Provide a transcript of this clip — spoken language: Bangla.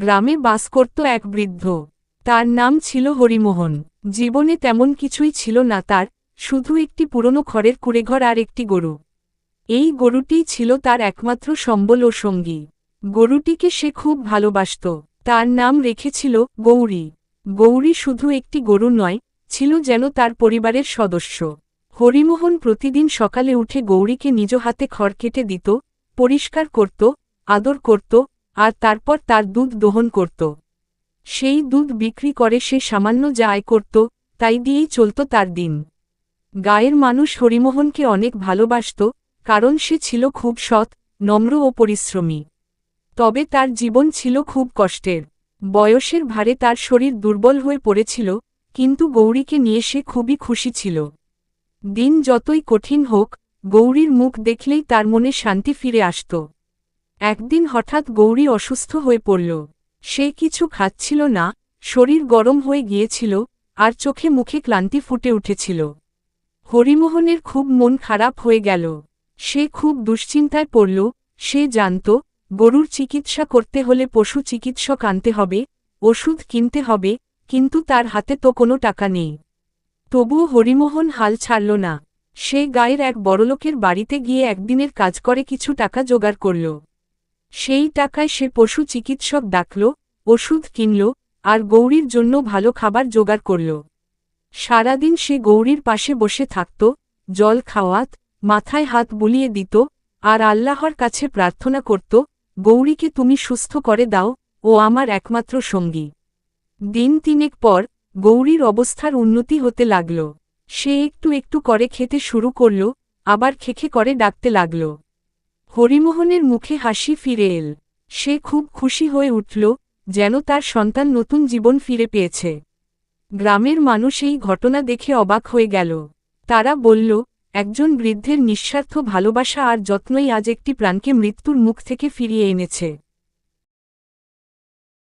গ্রামে বাস করত এক বৃদ্ধ। তার নাম ছিল হরিমোহন। জীবনে তেমন কিছুই ছিল না তার, শুধু একটি পুরনো খড়ের কুঁড়েঘর আর একটি গরু। এই গরুটিই ছিল তার একমাত্র সম্বল ও সঙ্গী। গরুটিকে সে খুব ভালোবাসত। তার নাম রেখেছিল গৌরী। গৌরী শুধু একটি গরু নয়, ছিল যেন তার পরিবারের সদস্য। হরিমোহন প্রতিদিন সকালে উঠে গৌরীকে নিজ হাতে খড় কেটে দিত, পরিষ্কার করত, আদর করত, আর তারপর তার দুধ দোহন করত। সেই দুধ বিক্রি করে সে সামান্য যা আয় করত, তাই দিয়েই চলত তার দিন। গায়ের মানুষ হরিমোহনকে অনেক ভালোবাসত, কারণ সে ছিল খুব সৎ, নম্র ও পরিশ্রমী। তবে তার জীবন ছিল খুব কষ্টের। বয়সের ভারে তার শরীর দুর্বল হয়ে পড়েছিল, কিন্তু গৌরীকে নিয়ে সে খুবই খুশি ছিল। দিন যতই কঠিন হোক, গৌরীর মুখ দেখলেই তার মনে শান্তি ফিরে আসত। একদিন হঠাৎ গৌরী অসুস্থ হয়ে পড়ল। সে কিছু খাচ্ছিল না, শরীর গরম হয়ে গিয়েছিল, আর চোখে মুখে ক্লান্তি ফুটে উঠেছিল। হরিমোহনের খুব মন খারাপ হয়ে গেল। সে খুব দুশ্চিন্তায় পড়ল। সে জানত, গরুর চিকিৎসা করতে হলে পশু চিকিৎসক আনতে হবে, ওষুধ কিনতে হবে, কিন্তু তার হাতে তো কোনো টাকা নেই। তবুও হরিমোহন হাল ছাড়ল না। সে গায়ের এক বড়লোকের বাড়িতে গিয়ে একদিনের কাজ করে কিছু টাকা জোগাড় করল। সেই টাকায় সে পশু চিকিৎসক ডাকল, ওষুধ কিনল, আর গৌরীর জন্য ভালো খাবার জোগাড় করল। সারাদিন সে গৌরীর পাশে বসে থাকত, জল খাওয়াত, মাথায় হাত বুলিয়ে দিত, আর আল্লাহর কাছে প্রার্থনা করত, গৌরীকে তুমি সুস্থ করে দাও, ও আমার একমাত্র সঙ্গী। দিন তিনেক পর গৌরীর অবস্থার উন্নতি হতে লাগল। সে একটু একটু করে খেতে শুরু করল, আবার খেখে করে ডাকতে লাগল। হরিমোহনের মুখে হাসি ফিরে এল। সে খুব খুশি হয়ে উঠল, যেন তার সন্তান নতুন জীবন ফিরে পেয়েছে। গ্রামের মানুষ এই ঘটনা দেখে অবাক হয়ে গেল। তারা বলল, একজন বৃদ্ধের নিঃস্বার্থ ভালোবাসা আর যত্নই আজ একটি প্রাণকে মৃত্যুর মুখ থেকে ফিরিয়ে এনেছে।